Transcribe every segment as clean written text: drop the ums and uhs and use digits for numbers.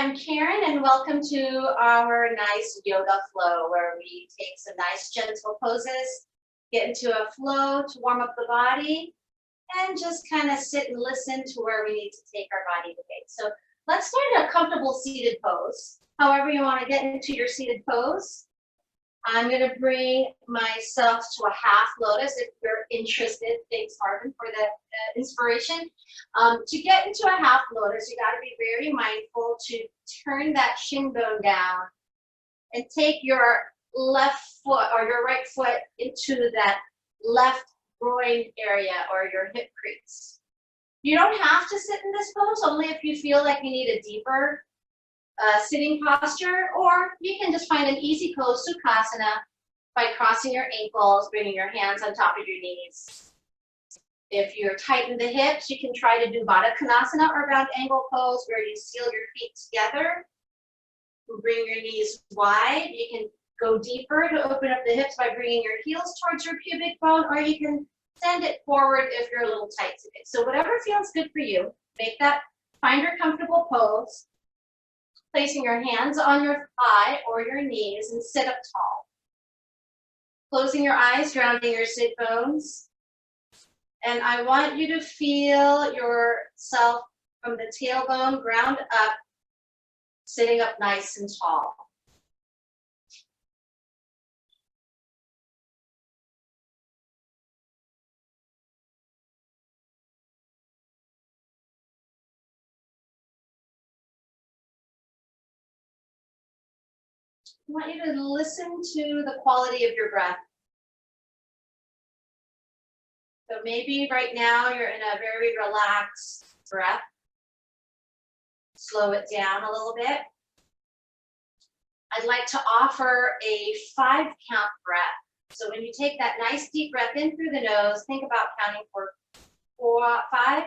I'm Karen, and welcome to our nice yoga flow where we take some nice gentle poses, get into a flow to warm up the body, and just kind of sit and listen to where we need to take our body today. So let's start a comfortable seated pose. However you want to get into your seated pose. I'm going to bring myself to a half lotus if you're interested. Thanks, Marvin, for the inspiration. To get into a half lotus, you got to be very mindful to turn that shin bone down and take your left foot or your right foot into that left groin area or your hip crease. You don't have to sit in this pose, only if you feel like you need a deeper sitting posture, or you can just find an easy pose, Sukhasana, by crossing your ankles, bringing your hands on top of your knees. If you're tight in the hips, you can try to do Baddha Konasana or round angle pose where you seal your feet together. Bring your knees wide. You can go deeper to open up the hips by bringing your heels towards your pubic bone, or you can send it forward if you're a little tight today. So whatever feels good for you, find your comfortable pose. Placing your hands on your thigh or your knees and sit up tall. Closing your eyes, grounding your sit bones. And I want you to feel yourself from the tailbone ground up, sitting up nice and tall. I want you to listen to the quality of your breath. So maybe right now you're in a very relaxed breath. Slow it down a little bit. I'd like to offer a 5-count breath. So when you take that nice deep breath in through the nose, think about counting for 5,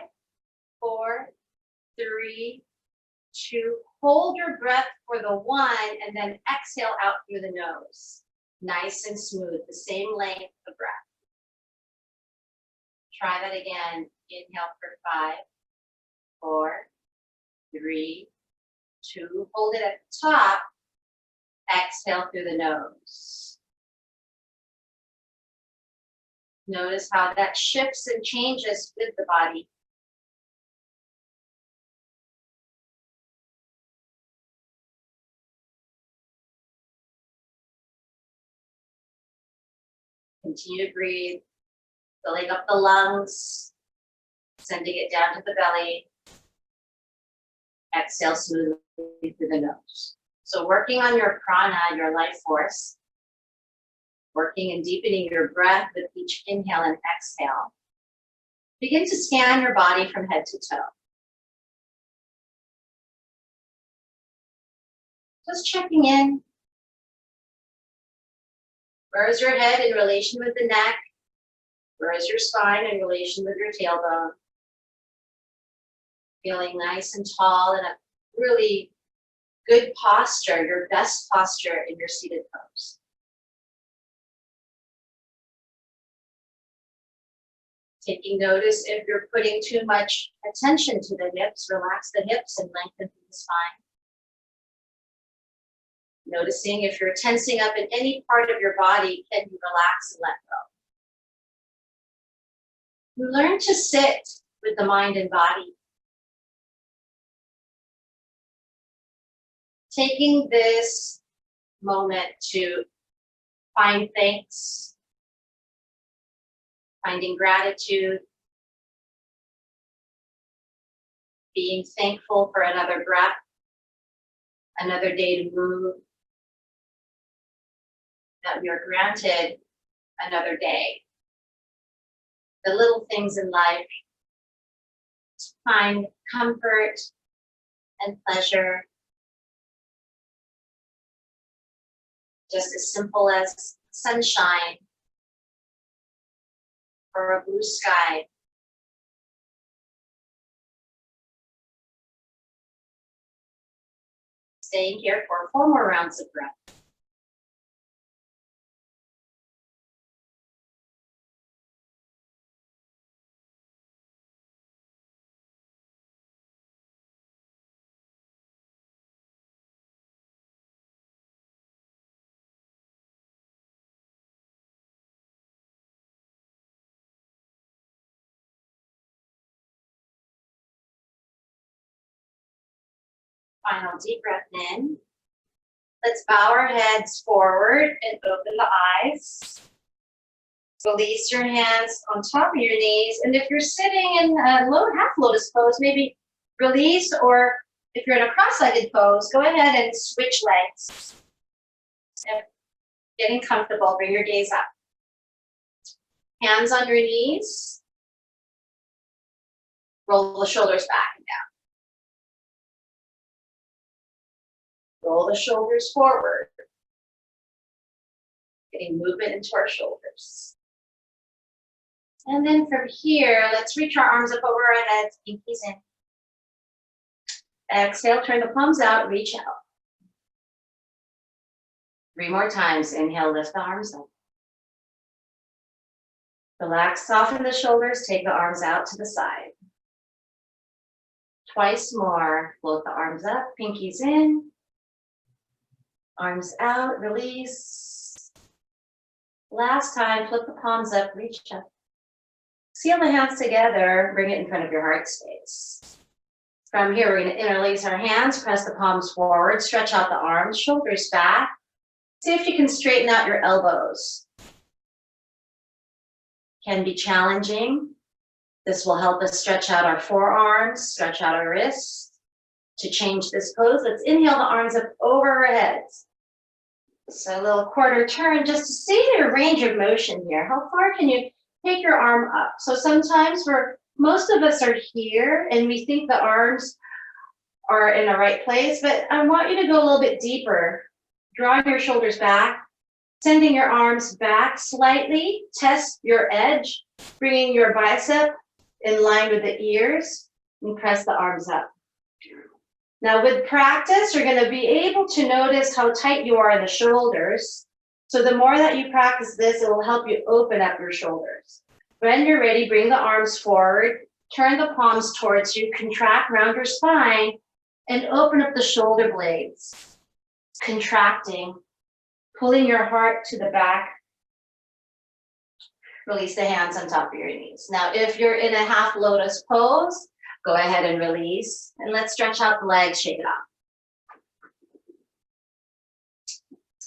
4, 3, 2. Hold your breath for the 1 and then exhale out through the nose. Nice and smooth, the same length of breath. Try that again. Inhale for 5, 4, 3, 2. Hold it at the top. Exhale through the nose. Notice how that shifts and changes with the body. Continue to breathe, filling up the lungs, sending it down to the belly. Exhale smoothly through the nose. So working on your prana, your life force, working and deepening your breath with each inhale and exhale. Begin to scan your body from head to toe. Just checking in. Where is your head in relation with the neck? Where is your spine in relation with your tailbone? Feeling nice and tall in a really good posture, your best posture in your seated pose. Taking notice if you're putting too much attention to the hips, relax the hips and lengthen through the spine. Noticing if you're tensing up in any part of your body, can you relax and let go? You learn to sit with the mind and body. Taking this moment to find thanks, finding gratitude, being thankful for another breath, another day to move, that we are granted another day. The little things in life, to find comfort and pleasure, just as simple as sunshine or a blue sky. Staying here for 4 more rounds of breath. Final deep breath in. Let's bow our heads forward and open the eyes. Release your hands on top of your knees. And if you're sitting in a half lotus pose, maybe release, or if you're in a cross-legged pose, go ahead and switch legs. And getting comfortable, bring your gaze up. Hands on your knees. Roll the shoulders back and down. Roll the shoulders forward. Getting movement into our shoulders. And then from here, let's reach our arms up over our heads, pinkies in. Exhale, turn the palms out, reach out. 3 more times. Inhale, lift the arms up. Relax, soften the shoulders, take the arms out to the side. Twice more. Float the arms up, pinkies in. Arms out, release. Last time, flip the palms up, reach up. Seal the hands together, bring it in front of your heart space. From here, we're going to interlace our hands, press the palms forward, stretch out the arms, shoulders back. See if you can straighten out your elbows. Can be challenging. This will help us stretch out our forearms, stretch out our wrists. To change this pose, let's inhale the arms up over our heads. So a little quarter turn just to see your range of motion here. How far can you take your arm up? So sometimes most of us are here and we think the arms are in the right place, but I want you to go a little bit deeper. Drawing your shoulders back, sending your arms back slightly, test your edge, bringing your bicep in line with the ears, and press the arms up. Now with practice, you're going to be able to notice how tight you are in the shoulders. So the more that you practice this, it will help you open up your shoulders. When you're ready, bring the arms forward, turn the palms towards you, contract, round your spine, and open up the shoulder blades. Contracting, pulling your heart to the back. Release the hands on top of your knees. Now, if you're in a half lotus pose, go ahead and release. And let's stretch out the legs, shake it off.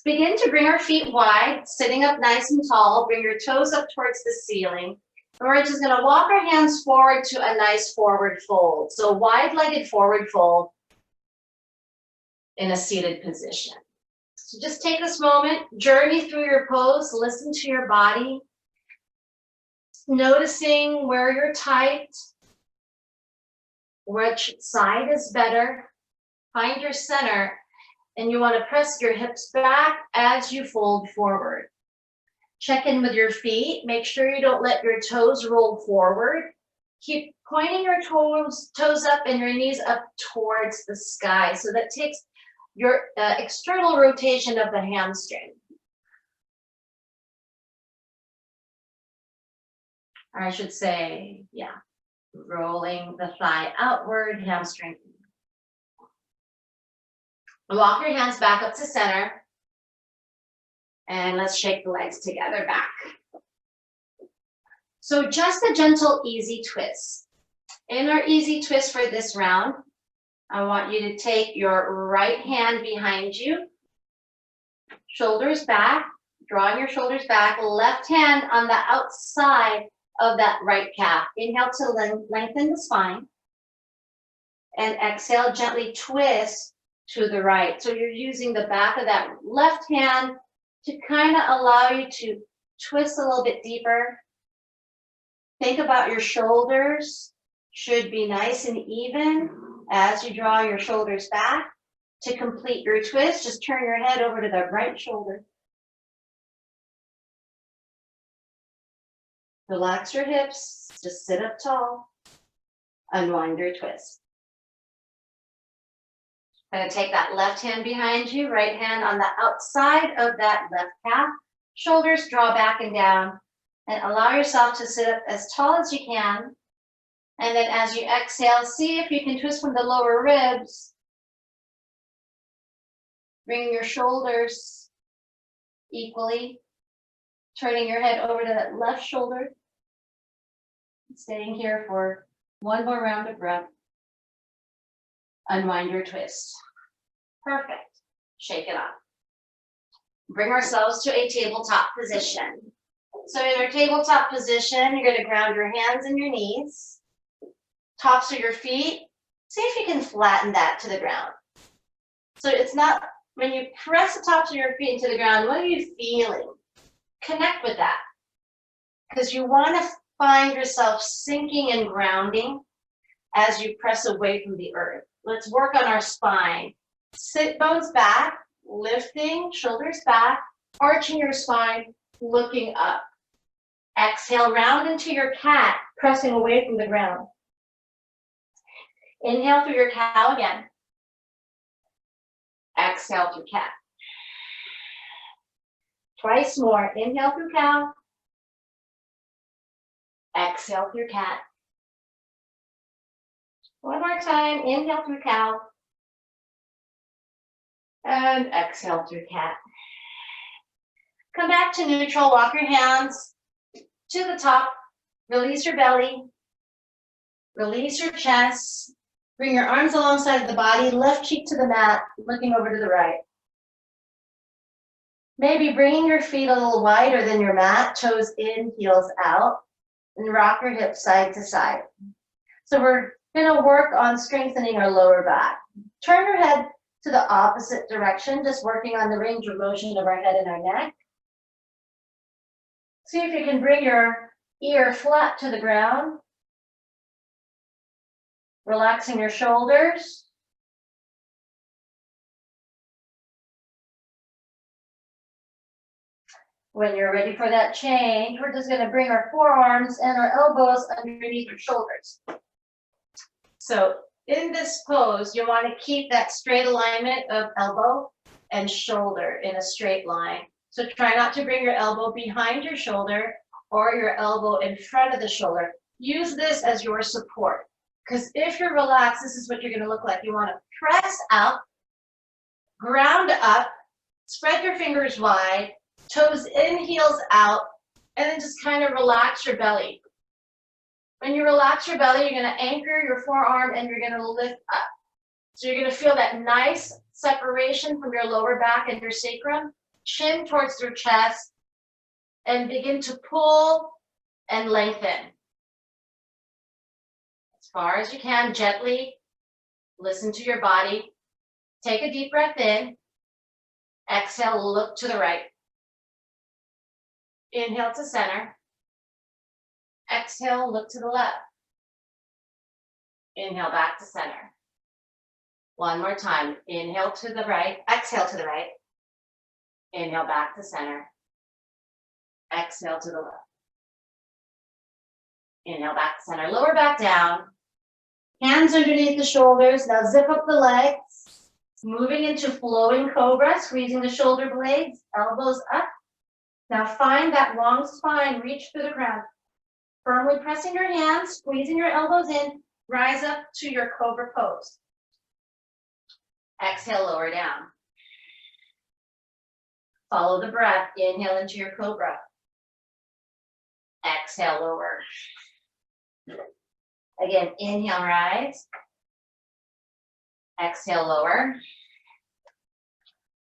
Begin to bring our feet wide, sitting up nice and tall. Bring your toes up towards the ceiling. And we're just going to walk our hands forward to a nice forward fold. So wide-legged forward fold in a seated position. So just take this moment, journey through your pose, listen to your body, noticing where you're tight, which side is better. Find your center. And you want to press your hips back as you fold forward. Check in with your feet. Make sure you don't let your toes roll forward. Keep pointing your toes up and your knees up towards the sky. So that takes your external rotation of the hamstring. Or I should say, yeah, rolling the thigh outward, hamstring. Walk your hands back up to center. And let's shake the legs together back. So just a gentle, easy twist. In our easy twist for this round, I want you to take your right hand behind you, shoulders back, drawing your shoulders back, left hand on the outside of that right calf. Inhale to lengthen the spine. And exhale, gently twist to the right. So you're using the back of that left hand to kind of allow you to twist a little bit deeper. Think about your shoulders should be nice and even as you draw your shoulders back. To complete your twist, just turn your head over to the right shoulder. Relax your hips, just sit up tall. Unwind your twist. I'm going to take that left hand behind you, right hand on the outside of that left calf. Shoulders draw back and down. And allow yourself to sit up as tall as you can. And then as you exhale, see if you can twist from the lower ribs. Bring your shoulders equally. Turning your head over to that left shoulder. Staying here for one more round of breath. Unwind your twist. Perfect. Shake it off. Bring ourselves to a tabletop position. So in our tabletop position, you're going to ground your hands and your knees, tops of your feet. See if you can flatten that to the ground. So it's not, when you press the tops of your feet into the ground, what are you feeling? Connect with that. Because you want to find yourself sinking and grounding as you press away from the earth. Let's work on our spine. Sit bones back, lifting, shoulders back, arching your spine, looking up. Exhale, round into your cat, pressing away from the ground. Inhale through your cow again. Exhale through cat. Twice more. Inhale through cow. Exhale through cat. One more time. Inhale through cow. And exhale through cat. Come back to neutral. Walk your hands to the top. Release your belly. Release your chest. Bring your arms alongside of the body. Left cheek to the mat, looking over to the right. Maybe bringing your feet a little wider than your mat. Toes in, heels out. And rock your hips side to side. So we're going to work on strengthening our lower back. Turn your head to the opposite direction, just working on the range of motion of our head and our neck. See if you can bring your ear flat to the ground. Relaxing your shoulders. When you're ready for that change, we're just going to bring our forearms and our elbows underneath our shoulders. So in this pose, you want to keep that straight alignment of elbow and shoulder in a straight line. So try not to bring your elbow behind your shoulder or your elbow in front of the shoulder. Use this as your support. Because if you're relaxed, this is what you're going to look like. You want to press out, ground up, spread your fingers wide, toes in, heels out, and then just kind of relax your belly. When you relax your belly, you're going to anchor your forearm and you're going to lift up. So you're going to feel that nice separation from your lower back and your sacrum, chin towards your chest, and begin to pull and lengthen. As far as you can, gently listen to your body. Take a deep breath in. Exhale, look to the right. Inhale to center. Exhale, look to the left. Inhale back to center. One more time. Inhale to the right. Exhale to the right. Inhale back to center. Exhale to the left. Inhale back to center. Lower back down. Hands underneath the shoulders. Now zip up the legs. Moving into flowing cobra, squeezing the shoulder blades, elbows up. Now find that long spine, reach through the ground. Firmly pressing your hands, squeezing your elbows in, rise up to your cobra pose. Exhale, lower down. Follow the breath, inhale into your cobra. Exhale, lower. Again, inhale, rise. Exhale, lower.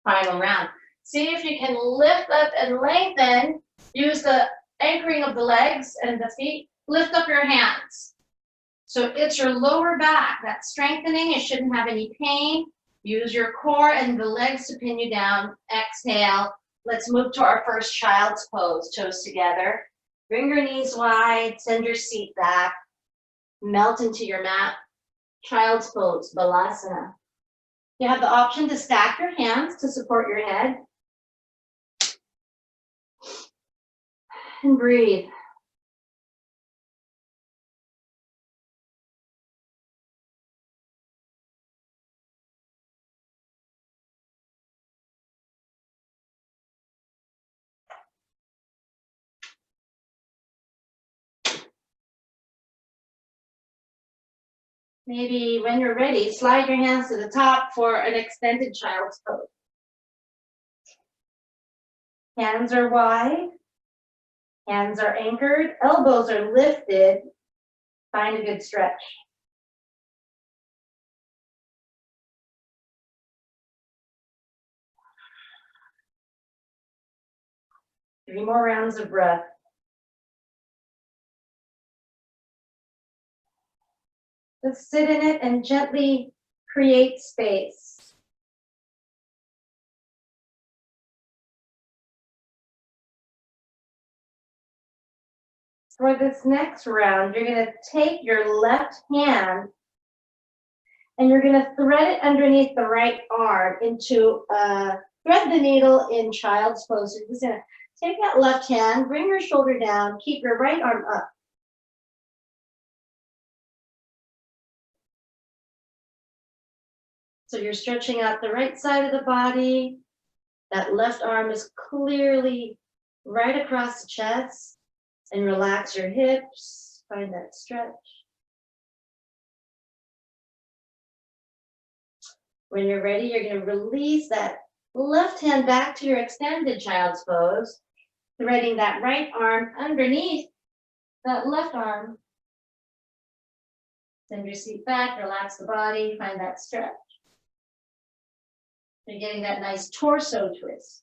Final round. See if you can lift up and lengthen. Use the anchoring of the legs and the feet. Lift up your hands. So it's your lower back that's strengthening. You shouldn't have any pain. Use your core and the legs to pin you down. Exhale. Let's move to our first child's pose. Toes together. Bring your knees wide. Send your seat back. Melt into your mat. Child's pose, Balasana. You have the option to stack your hands to support your head. And breathe. Maybe when you're ready, slide your hands to the top for an extended child's pose. Hands are wide. Hands are anchored. Elbows are lifted. Find a good stretch. 3 more rounds of breath. Just sit in it and gently create space. For this next round, you're going to take your left hand and you're going to thread it underneath the right arm into, thread the needle in child's pose. You're just going to take that left hand, bring your shoulder down, keep your right arm up. So you're stretching out the right side of the body. That left arm is clearly right across the chest. And relax your hips, find that stretch. When you're ready, you're going to release that left hand back to your extended child's pose, threading that right arm underneath that left arm. Send your seat back, relax the body, find that stretch. You're getting that nice torso twist.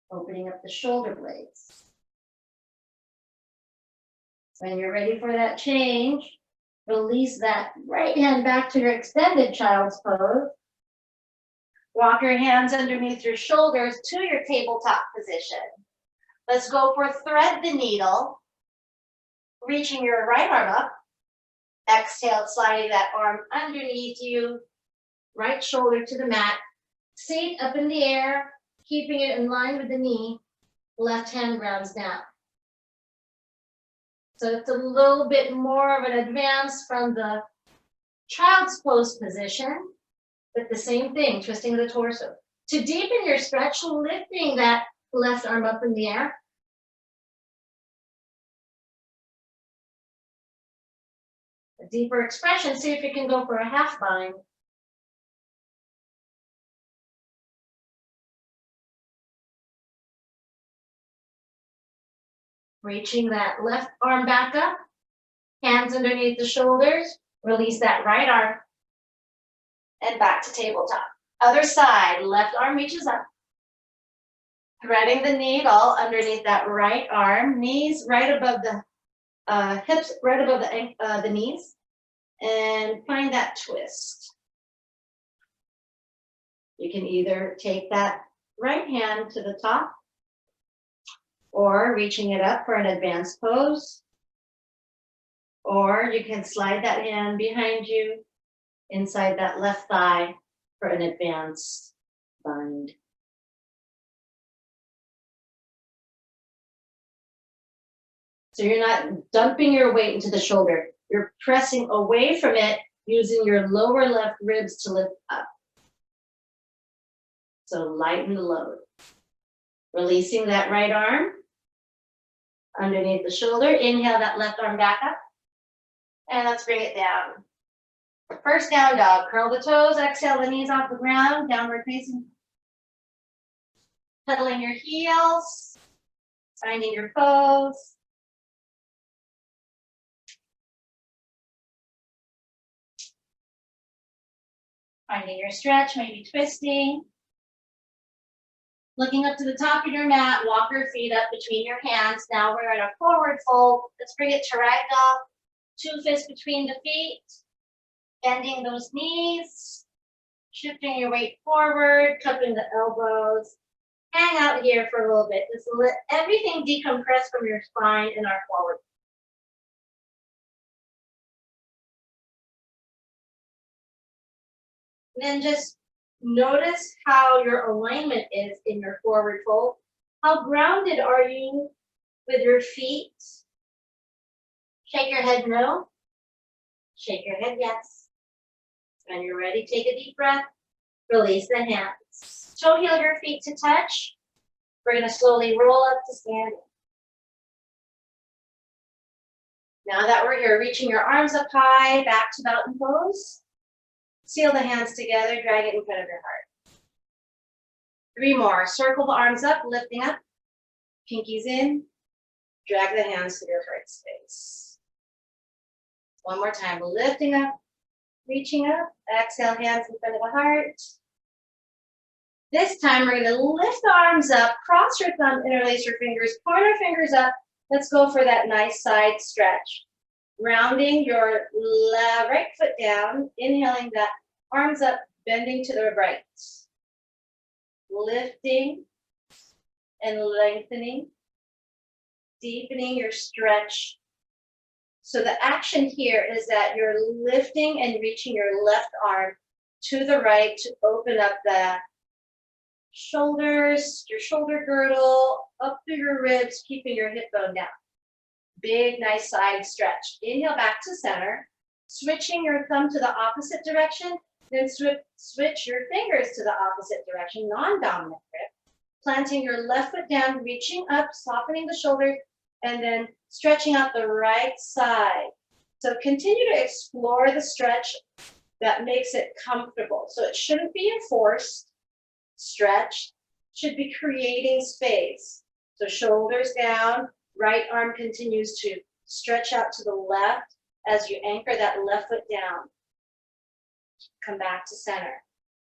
Opening up the shoulder blades. When you're ready for that change, release that right hand back to your extended child's pose. Walk your hands underneath your shoulders to your tabletop position. Let's go for thread the needle, reaching your right arm up. Exhale, sliding that arm underneath you, right shoulder to the mat. Seat up in the air, keeping it in line with the knee. Left hand grounds down. So it's a little bit more of an advance from the child's pose position, but the same thing, twisting the torso. To deepen your stretch, lifting that left arm up in the air. A deeper expression, see if you can go for a half bind. Reaching that left arm back up, hands underneath the shoulders, release that right arm, and back to tabletop. Other side, left arm reaches up. Threading the needle underneath that right arm, knees right above the hips, right above the knees, and find that twist. You can either take that right hand to the top, or reaching it up for an advanced pose, or you can slide that hand behind you inside that left thigh for an advanced bind. So you're not dumping your weight into the shoulder. You're pressing away from it using your lower left ribs to lift up. So lighten the load. Releasing that right arm underneath the shoulder. Inhale that left arm back up. And let's bring it down. First down dog. Curl the toes. Exhale the knees off the ground. Downward facing. Pedaling your heels. Finding your pose. Finding your stretch, maybe twisting. Looking up to the top of your mat, walk your feet up between your hands. Now we're in a forward fold. Let's bring it to ragdoll. 2 fists between the feet. Bending those knees. Shifting your weight forward, cupping the elbows. Hang out here for a little bit. Just let everything decompress from your spine in our forward. Then just notice how your alignment is in your forward fold. How grounded are you with your feet? Shake your head no. Shake your head yes. When you're ready, take a deep breath. Release the hands. Toe heel your feet to touch. We're going to slowly roll up to standing. Now that we're here, reaching your arms up high, back to mountain pose. Seal the hands together, drag it in front of your heart. 3 more. Circle the arms up, lifting up. Pinkies in. Drag the hands to your heart space. 1 more time. Lifting up, reaching up. Exhale, hands in front of the heart. This time we're going to lift the arms up, cross your thumb, interlace your fingers, point our fingers up. Let's go for that nice side stretch. Rounding your right foot down, inhaling that, arms up, bending to the right. Lifting and lengthening, deepening your stretch. So the action here is that you're lifting and reaching your left arm to the right to open up the shoulders, your shoulder girdle, up through your ribs, keeping your hip bone down. Big, nice side stretch. Inhale back to center, switching your thumb to the opposite direction, then switch your fingers to the opposite direction, non-dominant grip. Planting your left foot down, reaching up, softening the shoulder, and then stretching out the right side. So continue to explore the stretch that makes it comfortable. So it shouldn't be enforced. Stretch should be creating space. So shoulders down, right arm continues to stretch out to the left as you anchor that left foot down. Come back to center.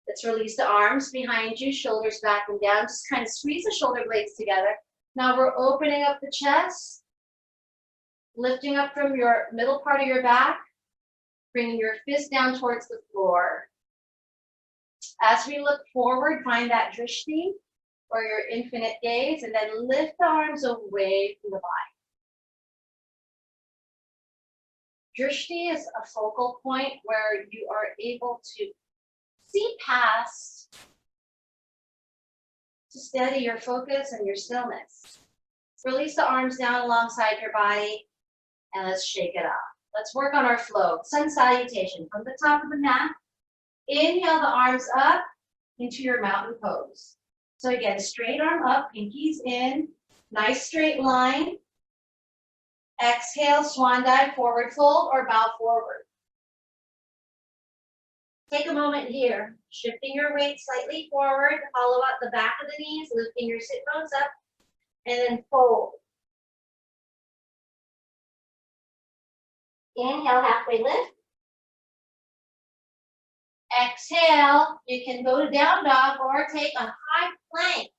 Let's release the arms behind you, shoulders back and down. Just kind of squeeze the shoulder blades together. Now we're opening up the chest, lifting up from your middle part of your back, bringing your fist down towards the floor. As we look forward, find that drishti, or your infinite gaze, and then lift the arms away from the body. Drishti is a focal point where you are able to see past, to steady your focus and your stillness. Release the arms down alongside your body, and let's shake it off. Let's work on our flow. Sun salutation from the top of the mat. Inhale the arms up into your mountain pose. So again, straight arm up, pinkies in, nice straight line. Exhale, swan dive, forward fold, or bow forward. Take a moment here, shifting your weight slightly forward, hollow out the back of the knees, lifting your sit bones up, and then fold. Inhale, halfway lift. Exhale, you can go to down dog or take a high plank.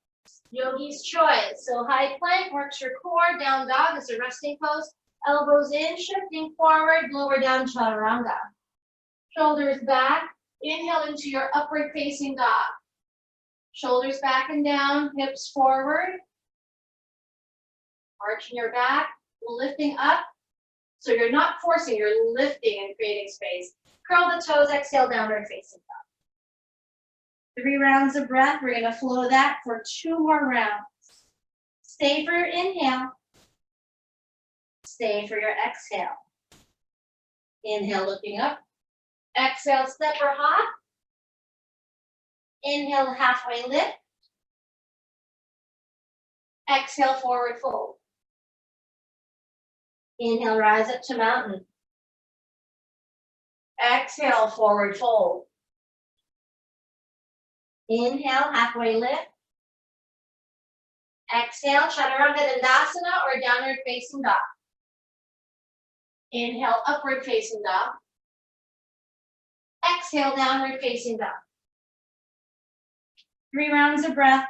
Yogi's choice. So high plank works your core, down dog is a resting pose. Elbows in, shifting forward, lower down chaturanga. Shoulders back, inhale into your upward facing dog. Shoulders back and down, hips forward. Arching your back, lifting up. So you're not forcing, you're lifting and creating space. Curl the toes, exhale, downward facing dog. 3 rounds of breath. We're going to flow that for 2 more rounds. Stay for your inhale. Stay for your exhale. Inhale, looking up. Exhale, step or hop. Inhale, halfway lift. Exhale, forward fold. Inhale, rise up to mountain. Exhale, forward fold. Inhale, halfway lift. Exhale, chaturanga dandasana or downward facing dog. Inhale, upward facing dog. Exhale, downward facing dog. 3 rounds of breath.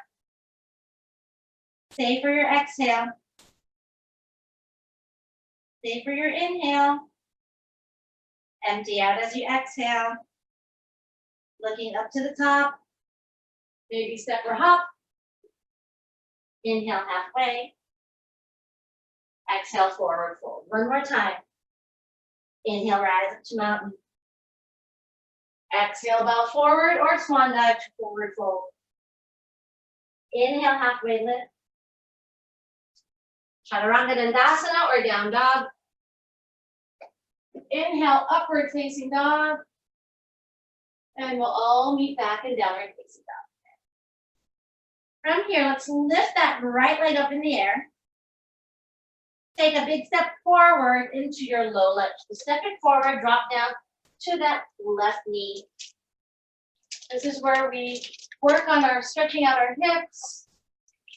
Stay for your exhale. Stay for your inhale. Empty out as you exhale. Looking up to the top. Maybe step or hop. Inhale halfway. Exhale, forward fold. 1 more time. Inhale, rise up to mountain. Exhale, bow forward or swan dive to forward fold. Inhale, halfway lift. Chaturanga dandasana or down dog. Inhale, upward facing dog. And we'll all meet back in downward facing dog. From here, let's lift that right leg up in the air. Take a big step forward into your low lunge. So step it forward, drop down to that left knee. This is where we work on our stretching out our hips,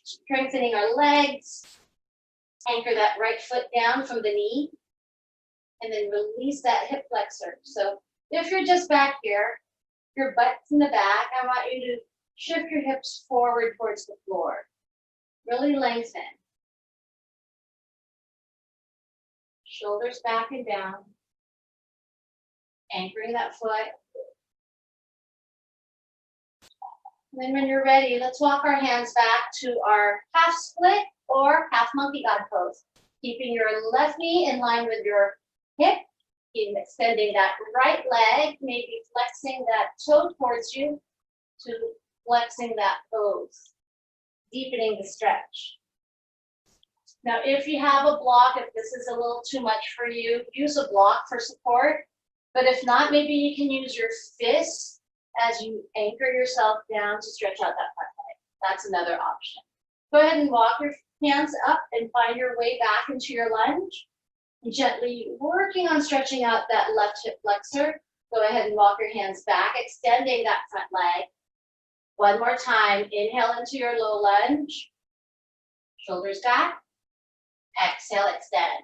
strengthening our legs. Anchor that right foot down from the knee, and then release that hip flexor. So if you're just back here, your butt's in the back, I want you to Shift your hips forward towards the floor. Really lengthen. Shoulders back and down. Anchoring that foot. And then when you're ready, let's walk our hands back to our half split or half monkey god pose. Keeping your left knee in line with your hip. Keep extending that right leg, maybe flexing that toe towards you to flexing that pose. Deepening the stretch. Now, if you have a block, if this is a little too much for you, use a block for support. But if not, maybe you can use your fists as you anchor yourself down to stretch out that front leg. That's another option. Go ahead and walk your hands up and find your way back into your lunge. Gently working on stretching out that left hip flexor. Go ahead and walk your hands back, extending that front leg. One more time. Inhale into your low lunge. Shoulders back. Exhale, extend.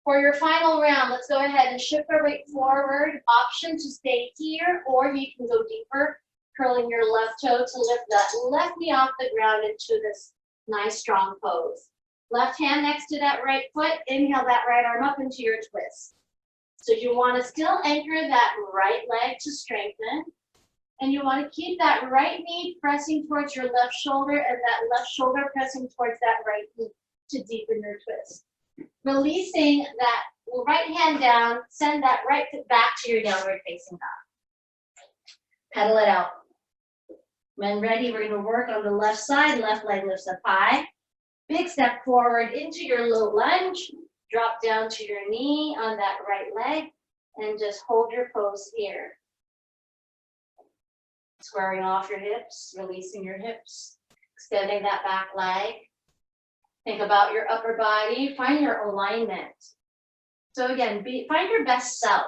For your final round, let's go ahead and shift our weight forward. Option to stay here, or you can go deeper, curling your left toe to lift that left knee off the ground into this nice strong pose. Left hand next to that right foot. Inhale that right arm up into your twist. So you want to still anchor that right leg to strengthen. And you want to keep that right knee pressing towards your left shoulder and that left shoulder pressing towards that right knee to deepen your twist. Releasing that right hand down, send that right foot back to your downward facing dog. Pedal it out. When ready, we're going to work on the left side. Left leg lifts up high. Big step forward into your low lunge. Drop down to your knee on that right leg and just hold your pose here. Squaring off your hips, releasing your hips, extending that back leg. Think about your upper body, find your alignment. So again, find your best self.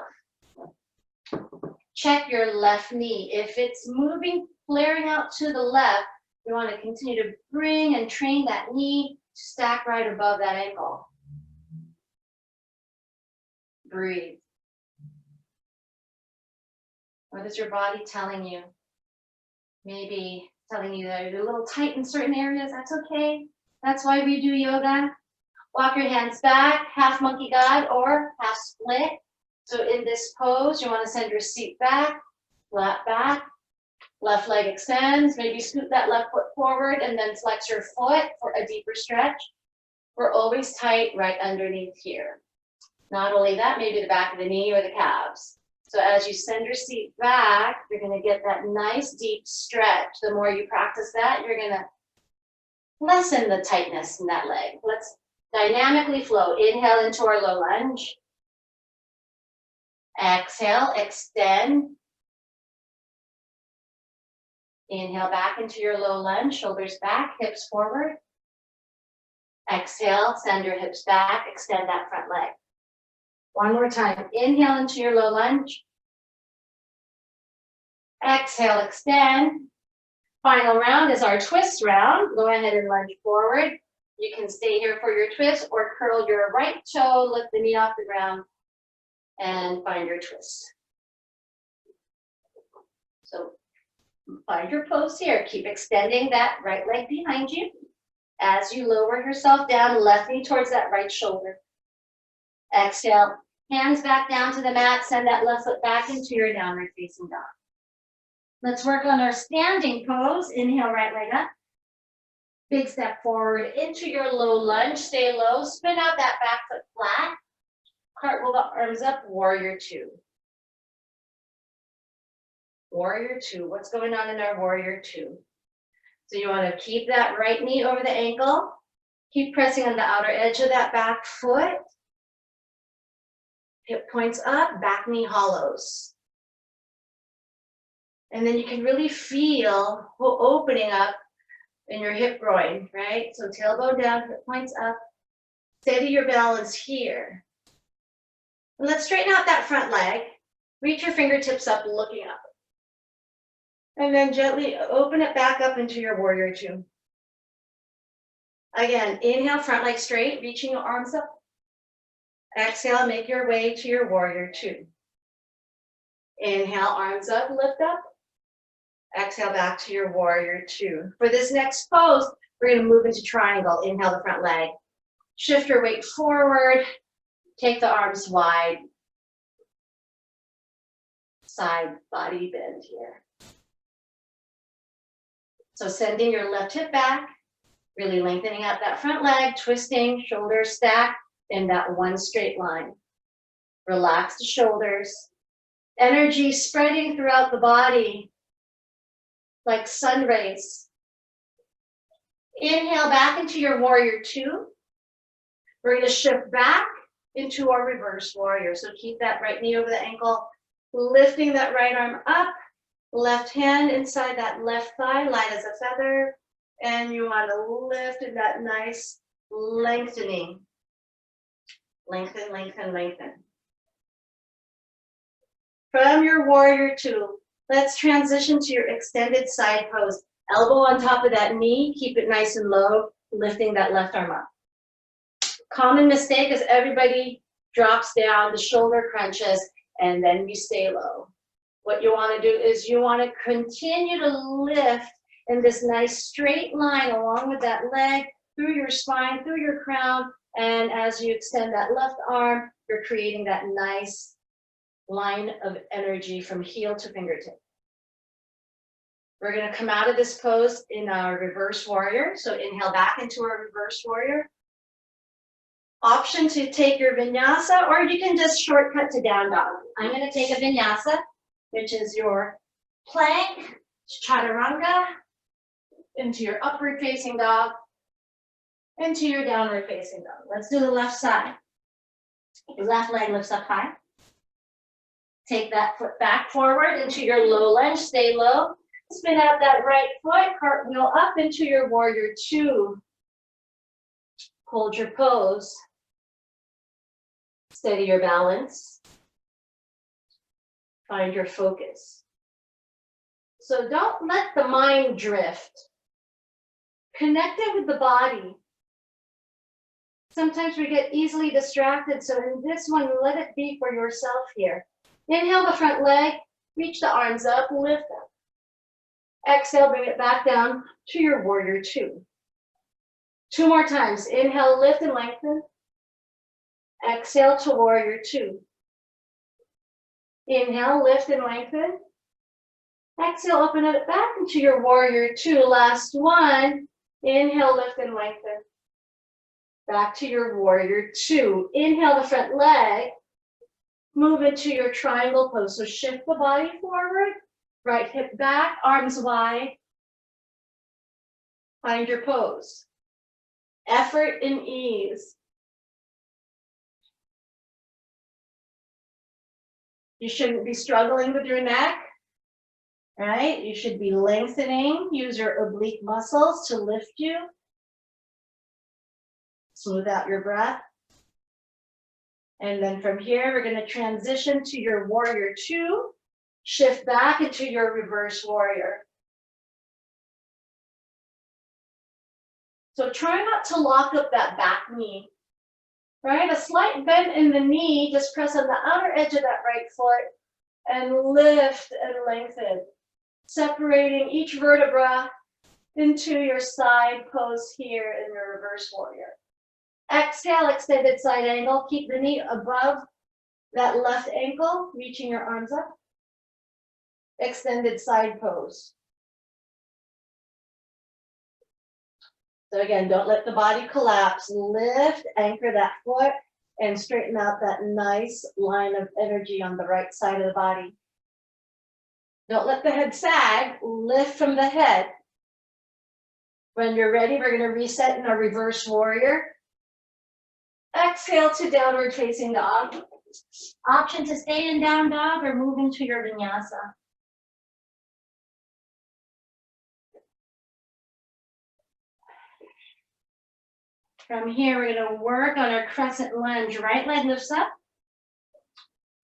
Check your left knee. If it's moving, flaring out to the left, you want to continue to bring and train that knee to stack right above that ankle. Breathe. What is your body telling you? Maybe telling you that you're a little tight in certain areas. That's okay. That's why we do yoga. Walk your hands back, half monkey god or half split. So in this pose, you want to send your seat back, flat back, left leg extends, maybe scoot that left foot forward and then flex your foot for a deeper stretch. We're always tight right underneath here. Not only that, maybe the back of the knee or the calves. So as you send your seat back, you're going to get that nice deep stretch. The more you practice that, you're going to lessen the tightness in that leg. Let's dynamically flow. Inhale into our low lunge. Exhale, extend. Inhale back into your low lunge, shoulders back, hips forward. Exhale, send your hips back, extend that front leg. One more time. Inhale into your low lunge. Exhale, extend. Final round is our twist round. Go ahead and lunge forward. You can stay here for your twist or curl your right toe, lift the knee off the ground, and find your twist. So find your pose here. Keep extending that right leg behind you. As you lower yourself down, left knee towards that right shoulder. Exhale, hands back down to the mat. Send that left foot back into your downward facing dog. Let's work on our standing pose. Inhale, right leg up. Big step forward into your low lunge. Stay low. Spin out that back foot flat. Cartwheel the arms up. Warrior two. Warrior two. What's going on in our warrior two? So you want to keep that right knee over the ankle. Keep pressing on the outer edge of that back foot. Hip points up, back knee hollows. And then you can really feel opening up in your hip groin, right? So tailbone down, hip points up. Steady your balance here. And let's straighten out that front leg. Reach your fingertips up, looking up. And then gently open it back up into your warrior two. Again, inhale, front leg straight, reaching your arms up. Exhale, make your way to your warrior two. Inhale, arms up, lift up. Exhale back to your warrior two. For this next pose, we're going to move into triangle. Inhale the front leg. Shift your weight forward. Take the arms wide. Side body bend here. So sending your left hip back, really lengthening out that front leg, twisting, shoulders stack in that one straight line. Relax the shoulders. Energy spreading throughout the body like sun rays. Inhale back into your warrior two. We're going to shift back into our reverse warrior. So keep that right knee over the ankle, lifting that right arm up, left hand inside that left thigh, light as a feather. And you want to lift in that nice lengthening. Lengthen, lengthen, lengthen. From your warrior two, let's transition to your extended side pose. Elbow on top of that knee, keep it nice and low, lifting that left arm up. Common mistake is everybody drops down, the shoulder crunches, and then you stay low. What you want to do is you want to continue to lift in this nice straight line along with that leg, through your spine, through your crown, and as you extend that left arm, you're creating that nice line of energy from heel to fingertip. We're going to come out of this pose in our reverse warrior. So inhale back into our reverse warrior. Option to take your vinyasa, or you can just shortcut to down dog. I'm going to take a vinyasa, which is your plank, chaturanga, into your upward facing dog, into your downward facing dog. Let's do the left side. Your left leg lifts up high. Take that foot back forward into your low lunge, stay low. Spin out that right foot, cartwheel up into your warrior two. Hold your pose. Steady your balance. Find your focus. So don't let the mind drift. Connect it with the body. Sometimes we get easily distracted, so in this one, let it be for yourself here. Inhale the front leg, reach the arms up, lift up. Exhale, bring it back down to your warrior two. Two more times. Inhale, lift and lengthen. Exhale to warrior two. Inhale, lift and lengthen. Exhale, open it back into your warrior two. Last one. Inhale, lift and lengthen. Back to your warrior two. Inhale the front leg. Move into your triangle pose. So shift the body forward. Right hip back, arms wide. Find your pose. Effort and ease. You shouldn't be struggling with your neck, right? You should be lengthening. Use your oblique muscles to lift you. Smooth out your breath. And then from here, we're going to transition to your warrior two. Shift back into your reverse warrior. So try not to lock up that back knee, right? A slight bend in the knee, just press on the outer edge of that right foot and lift and lengthen, separating each vertebra into your side pose here in your reverse warrior. Exhale, extended side angle. Keep the knee above that left ankle, reaching your arms up. Extended side pose. So again, don't let the body collapse. Lift, anchor that foot, and straighten out that nice line of energy on the right side of the body. Don't let the head sag. Lift from the head. When you're ready, we're going to reset in our reverse warrior. Exhale to downward facing dog. Option to stay in down dog or move into your vinyasa. From here, we're going to work on our crescent lunge. Right leg lifts up.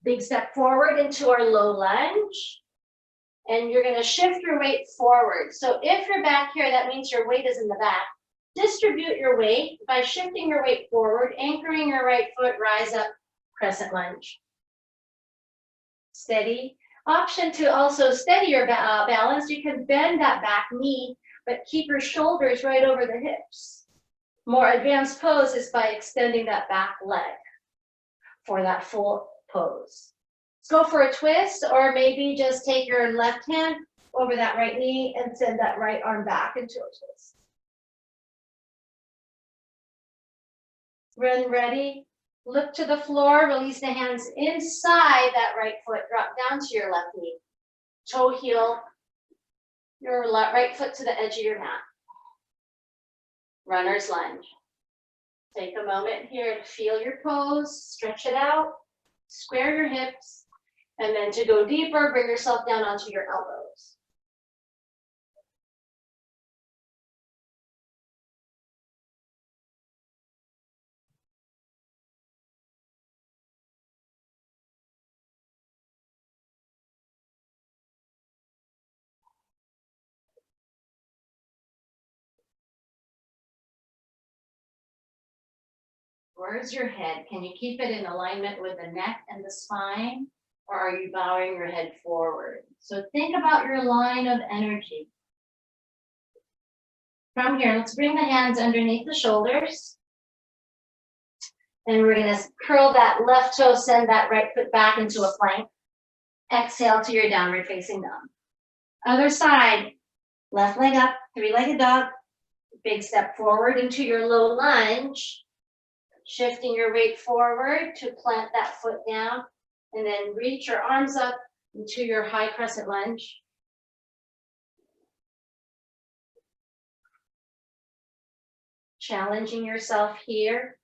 Big step forward into our low lunge. And you're going to shift your weight forward. So if you're back here, that means your weight is in the back. Distribute your weight by shifting your weight forward, anchoring your right foot, rise up, crescent lunge. Steady. Option to also steady your balance, you can bend that back knee, but keep your shoulders right over the hips. More advanced pose is by extending that back leg for that full pose. Let's go for a twist, or maybe just take your left hand over that right knee and send that right arm back into a twist. When ready, look to the floor, release the hands inside that right foot, drop down to your left knee. Toe heel your right foot to the edge of your mat. Runner's lunge. Take a moment here to feel your pose, stretch it out, square your hips, and then to go deeper, bring yourself down onto your elbows. Where's your head? Can you keep it in alignment with the neck and the spine, or are you bowing your head forward? So think about your line of energy. From here, let's bring the hands underneath the shoulders. And we're gonna curl that left toe, send that right foot back into a plank. Exhale to your downward facing dog. Other side, left leg up, three-legged dog. Big step forward into your low lunge. Shifting your weight forward to plant that foot down, and then reach your arms up into your high crescent lunge. Challenging yourself here.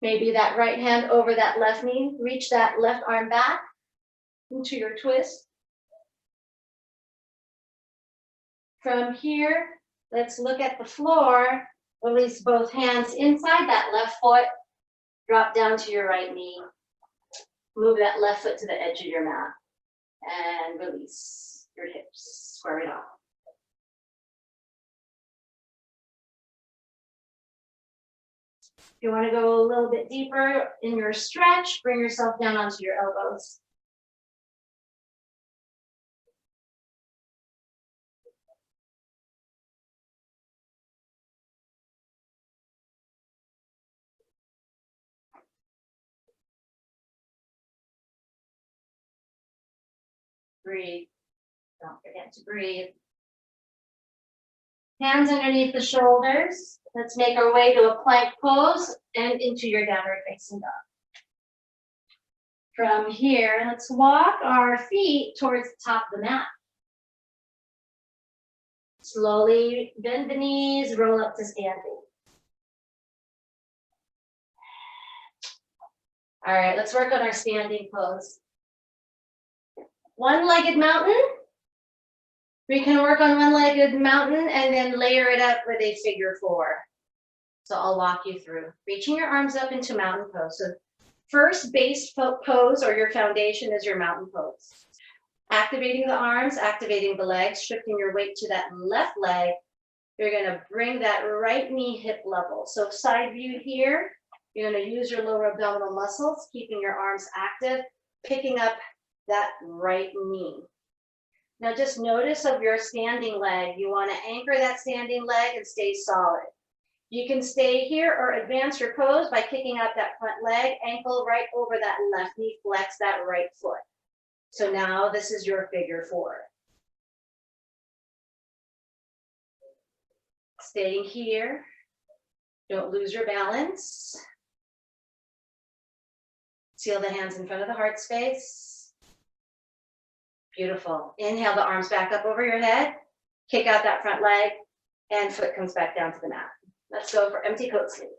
Maybe that right hand over that left knee, reach that left arm back into your twist. From here, let's look at the floor. Release both hands inside that left foot. Drop down to your right knee. Move that left foot to the edge of your mat. And release your hips. Square it off. If you want to go a little bit deeper in your stretch, bring yourself down onto your elbows. Breathe. Don't forget to breathe. Hands underneath the shoulders. Let's make our way to a plank pose and into your downward facing dog. From here, let's walk our feet towards the top of the mat. Slowly bend the knees, roll up to standing. All right, let's work on our standing pose. One-legged mountain. We can work on one-legged mountain and then layer it up with a figure four. So I'll walk you through. Reaching your arms up into mountain pose. So first base pose or your foundation is your mountain pose. Activating the arms, activating the legs, shifting your weight to that left leg. You're gonna bring that right knee hip level. So side view here, you're gonna use your lower abdominal muscles, keeping your arms active, picking up that right knee. Now just notice of your standing leg. You want to anchor that standing leg and stay solid. You can stay here or advance your pose by kicking up that front leg, ankle right over that left knee, flex that right foot. So now this is your figure four. Staying here. Don't lose your balance. Seal the hands in front of the heart space. Beautiful. Inhale the arms back up over your head. Kick out that front leg and foot comes back down to the mat. Let's go for empty coat sleeve.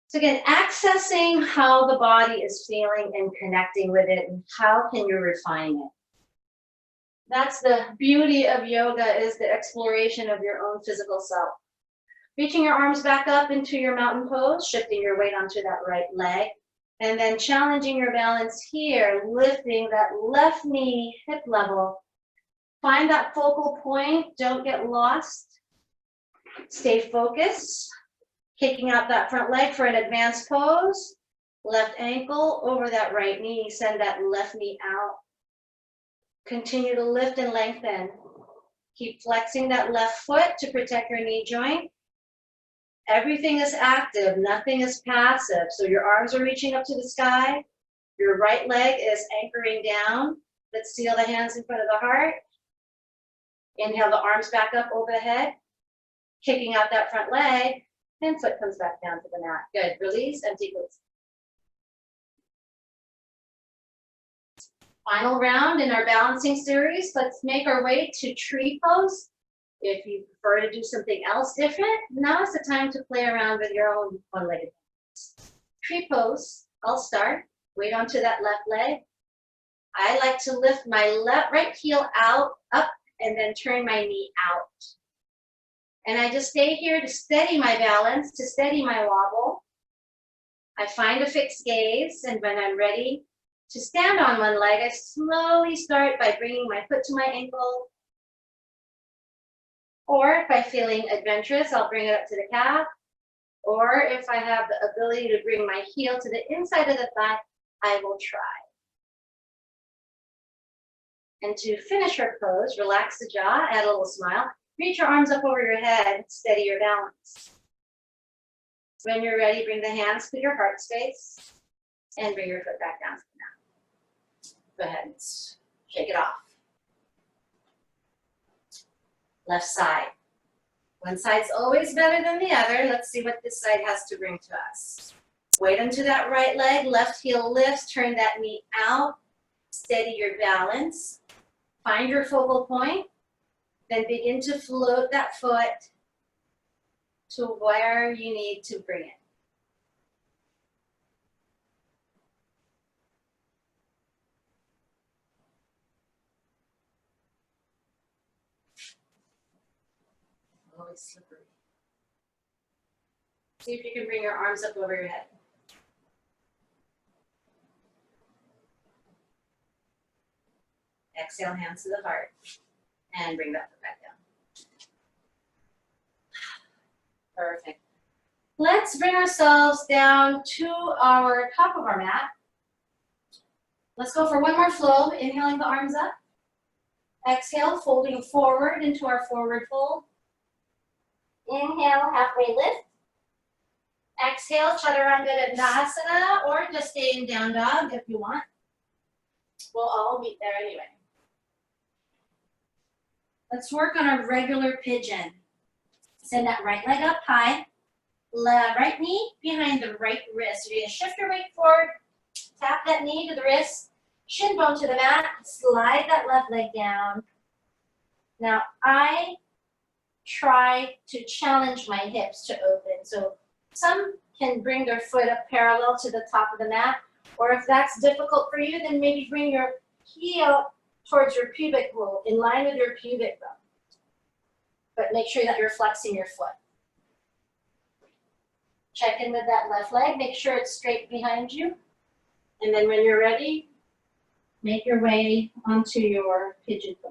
So again, accessing how the body is feeling and connecting with it, and how can you refine it? That's the beauty of yoga, is the exploration of your own physical self. Reaching your arms back up into your mountain pose, shifting your weight onto that right leg. And then challenging your balance here, lifting that left knee hip level. Find that focal point, don't get lost. Stay focused. Kicking out that front leg for an advanced pose. Left ankle over that right knee. Send that left knee out. Continue to lift and lengthen. Keep flexing that left foot to protect your knee joint. Everything is active, nothing is passive. So your arms are reaching up to the sky. Your right leg is anchoring down. Let's seal the hands in front of the heart. Inhale the arms back up over the head, kicking out that front leg, and foot comes back down to the mat. Good, release, empty glutes. Final round in our balancing series. Let's make our way to tree pose. If you prefer to do something else different, now is the time to play around with your own one-legged balance. Tree pose, I'll start. Weight onto that left leg. I like to lift my right heel out, up, and then turn my knee out. And I just stay here to steady my balance, to steady my wobble. I find a fixed gaze, and when I'm ready to stand on one leg, I slowly start by bringing my foot to my ankle. Or if I'm feeling adventurous, I'll bring it up to the calf. Or if I have the ability to bring my heel to the inside of the thigh, I will try. And to finish our pose, relax the jaw, add a little smile. Reach your arms up over your head, steady your balance. When you're ready, bring the hands to your heart space and bring your foot back down to the mat. Go ahead, shake it off. Left side. One side's always better than the other. Let's see what this side has to bring to us. Weight onto that right leg, left heel lifts, turn that knee out, steady your balance. Find your focal point, then begin to float that foot to where you need to bring it. Always slippery. See if you can bring your arms up over your head. Exhale, hands to the heart, and bring that foot back down. Perfect. Let's bring ourselves down to our top of our mat. Let's go for one more flow, inhaling the arms up. Exhale, folding forward into our forward fold. Inhale, halfway lift. Exhale, chaturanga dandasana, or just stay in down dog if you want. We'll all meet there anyway. Let's work on our regular pigeon. Send that right leg up high. Right knee behind the right wrist. You're going to shift your weight forward. Tap that knee to the wrist. Shin bone to the mat. Slide that left leg down. Now I try to challenge my hips to open. So some can bring their foot up parallel to the top of the mat. Or if that's difficult for you, then maybe bring your heel towards your pubic bone, in line with your pubic bone. But make sure that you're flexing your foot. Check in with that left leg, make sure it's straight behind you. And then when you're ready, make your way onto your pigeon pose.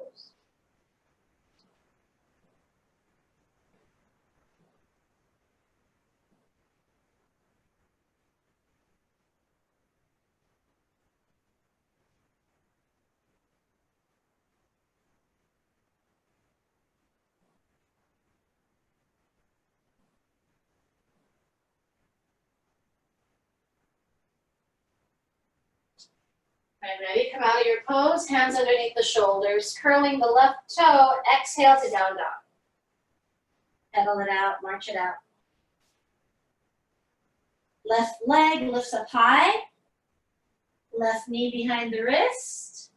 Right, ready? Come out of your pose, hands underneath the shoulders, curling the left toe, exhale to down dog. Pedal it out, march it out. Left leg lifts up high. Left knee behind the wrist.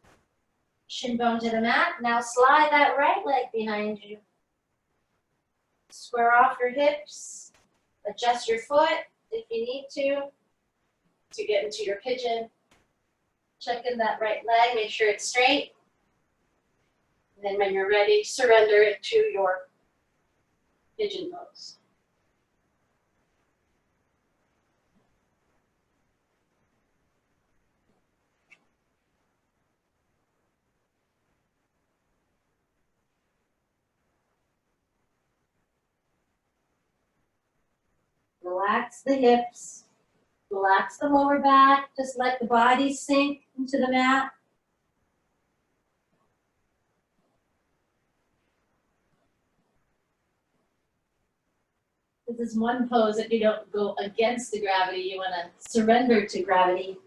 Shin bone to the mat. Now slide that right leg behind you. Square off your hips. Adjust your foot if you need to get into your pigeon. Check in that right leg, make sure it's straight. And then when you're ready, surrender it to your pigeon pose. Relax the hips. Relax the lower back. Just let the body sink into the mat. This is one pose that you don't go against the gravity. You want to surrender to gravity.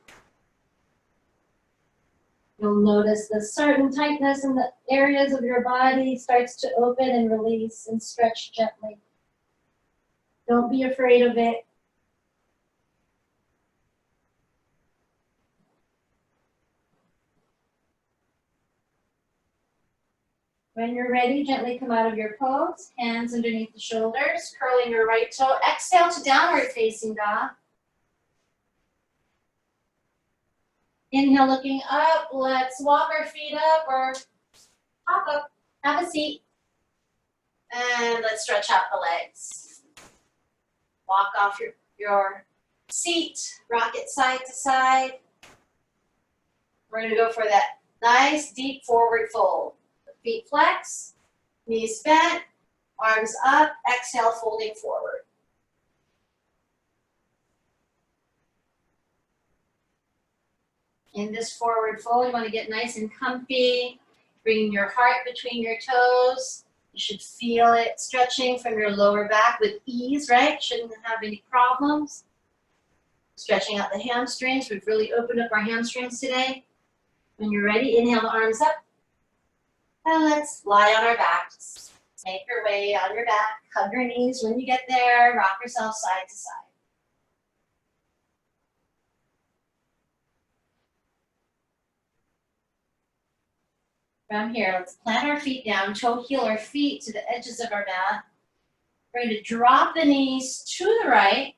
You'll notice the certain tightness in the areas of your body starts to open and release and stretch gently. Don't be afraid of it. When you're ready, gently come out of your pose, hands underneath the shoulders, curling your right toe. Exhale to downward facing dog. Inhale, looking up. Let's walk our feet up or hop up. Have a seat. And let's stretch out the legs. Walk off your seat. Rock it side to side. We're going to go for that nice deep forward fold. Feet flex, knees bent, arms up, exhale, folding forward. In this forward fold, you want to get nice and comfy. Bring your heart between your toes. You should feel it stretching from your lower back with ease, right? Shouldn't have any problems. Stretching out the hamstrings. We've really opened up our hamstrings today. When you're ready, inhale the arms up. And let's lie on our backs. Make your way on your back. Hug your knees when you get there. Rock yourself side to side. From here, let's plant our feet down, toe heel our feet to the edges of our mat. We're going to drop the knees to the right.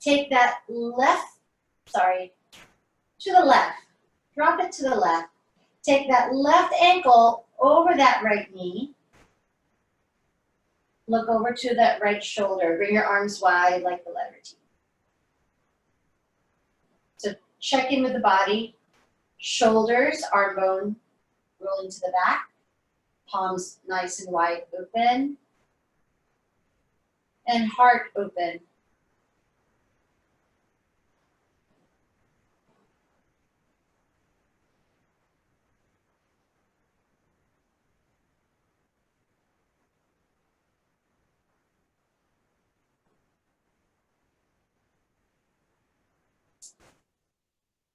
Take that to the left. Drop it to the left. Take that left ankle over that right knee. Look over to that right shoulder. Bring your arms wide like the letter T. So check in with the body. Shoulders, arm bone, rolling to the back. Palms nice and wide open. And heart open.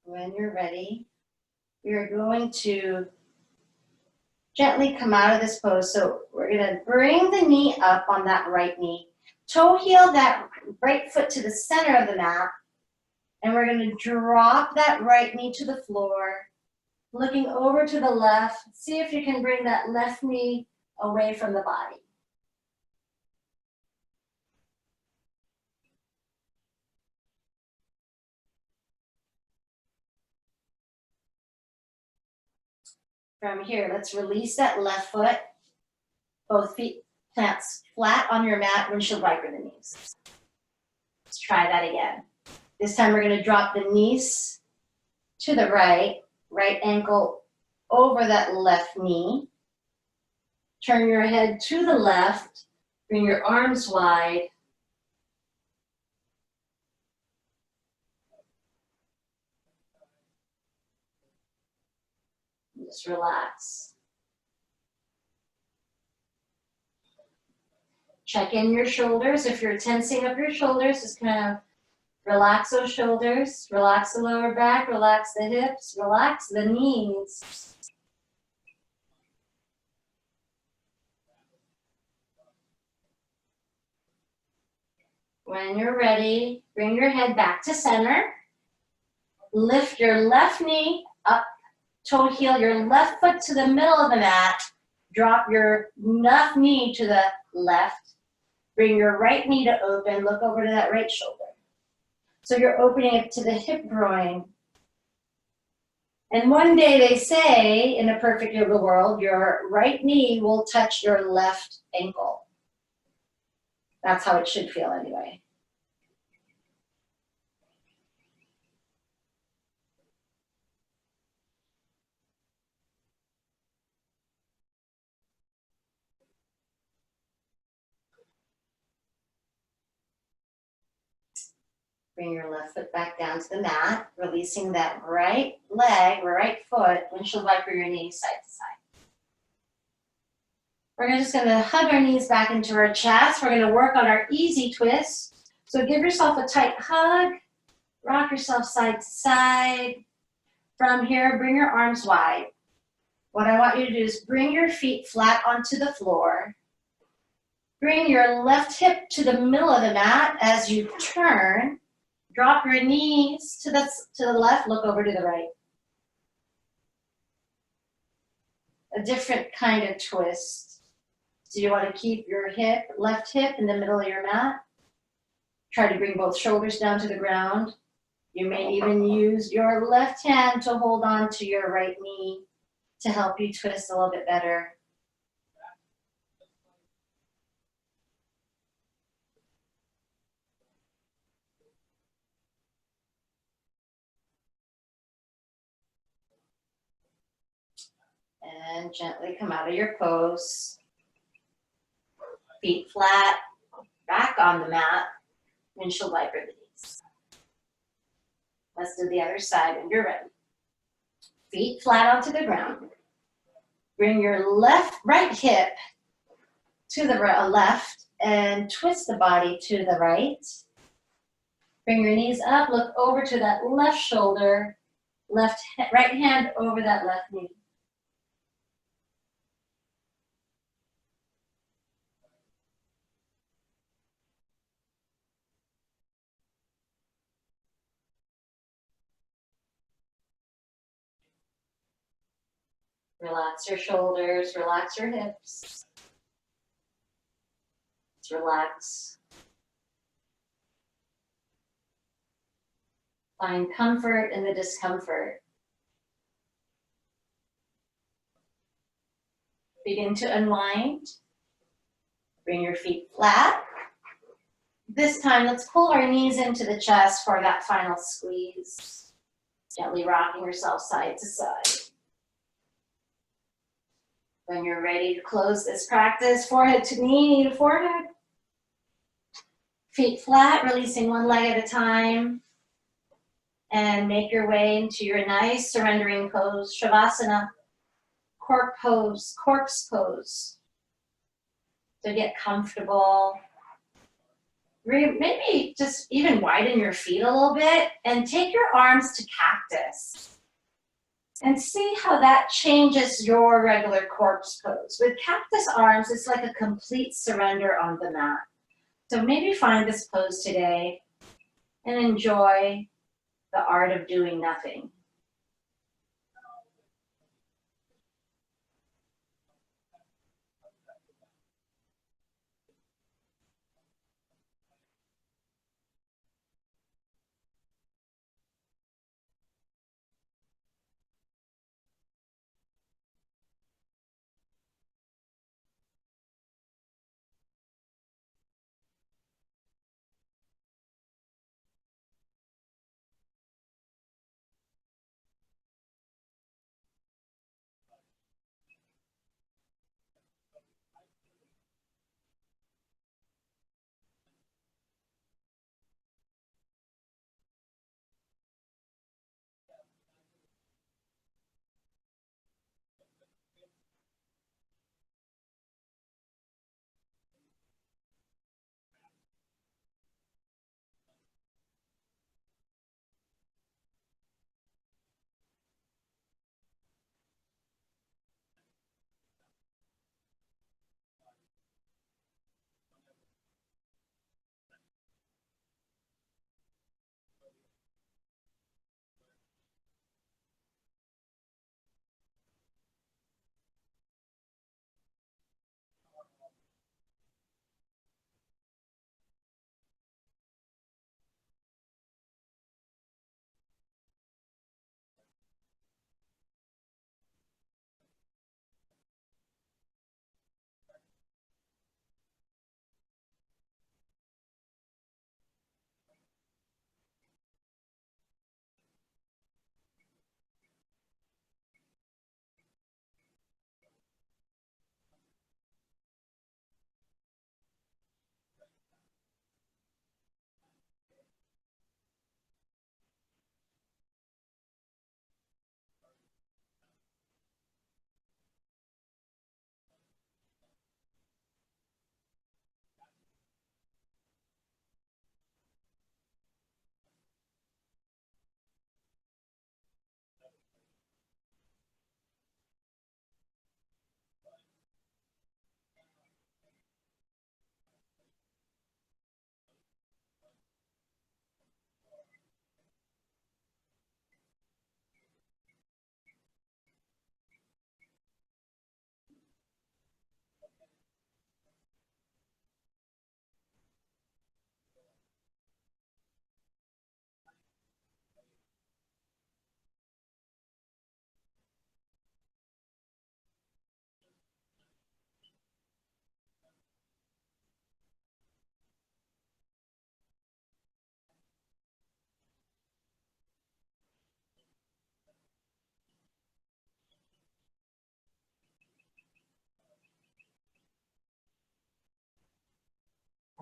When you're ready, you're going to gently come out of this pose. So we're going to bring the knee up on that right knee. Toe heel that right foot to the center of the mat. And we're going to drop that right knee to the floor. Looking over to the left. See if you can bring that left knee away from the body. From here, let's release that left foot. Both feet plants flat on your mat, windshield wiper the knees. Let's try that again. This time we're going to drop the knees to the right ankle over that left knee. Turn your head to the left, bring your arms wide. Just relax. Check in your shoulders. If you're tensing up your shoulders, just kind of relax those shoulders, relax the lower back, relax the hips, relax the knees. When you're ready, bring your head back to center. Lift your left knee up, toe heel your left foot to the middle of the mat. Drop your left knee to the left. Bring your right knee to open. Look over to that right shoulder. So you're opening it to the hip groin. And one day they say, in a perfect yoga world, your right knee will touch your left ankle. That's how it should feel anyway. Bring your left foot back down to the mat, releasing that right leg or right foot, windshield wiper your knees side to side. We're just gonna hug our knees back into our chest. We're gonna work on our easy twist. So give yourself a tight hug, rock yourself side to side. From here, bring your arms wide. What I want you to do is bring your feet flat onto the floor. Bring your left hip to the middle of the mat as you turn. Drop your knees to the left, look over to the right. A different kind of twist. So you want to keep your left hip in the middle of your mat. Try to bring both shoulders down to the ground. You may even use your left hand to hold on to your right knee to help you twist a little bit better. And gently come out of your pose. Feet flat, back on the mat, windshield wiper the knees. Let's do the other side when you're ready. Feet flat onto the ground. Bring your right hip to the left and twist the body to the right. Bring your knees up, look over to that left shoulder, right hand over that left knee. Relax your shoulders, relax your hips. Let's relax. Find comfort in the discomfort. Begin to unwind. Bring your feet flat. This time, let's pull our knees into the chest for that final squeeze. Gently rocking yourself side to side. When you're ready to close this practice, forehead to knee to forehead. Feet flat, releasing one leg at a time. And make your way into your nice surrendering pose, Shavasana, corpse pose. So get comfortable. Maybe just even widen your feet a little bit and take your arms to cactus. And see how that changes your regular corpse pose. With cactus arms, it's like a complete surrender on the mat. So maybe find this pose today and enjoy the art of doing nothing.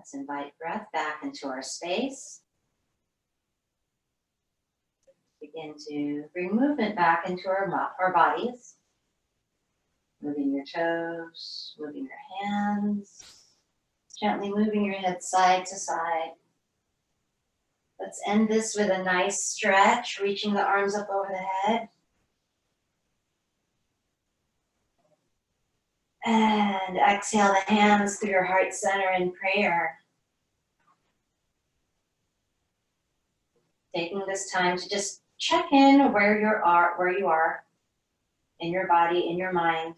Let's invite breath back into our space. Begin to bring movement back into our bodies. Moving your toes, moving your hands, gently moving your head side to side. Let's end this with a nice stretch, reaching the arms up over the head. And exhale the hands through your heart center in prayer. Taking this time to just check in where you are in your body, in your mind.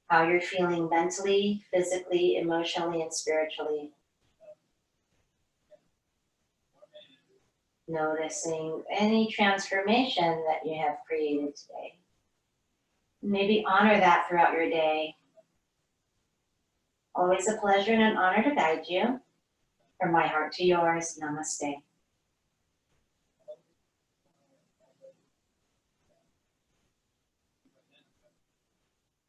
How you're feeling mentally, physically, emotionally, and spiritually. Noticing any transformation that you have created today. Maybe honor that throughout your day. Always a pleasure and an honor to guide you. From my heart to yours, Namaste.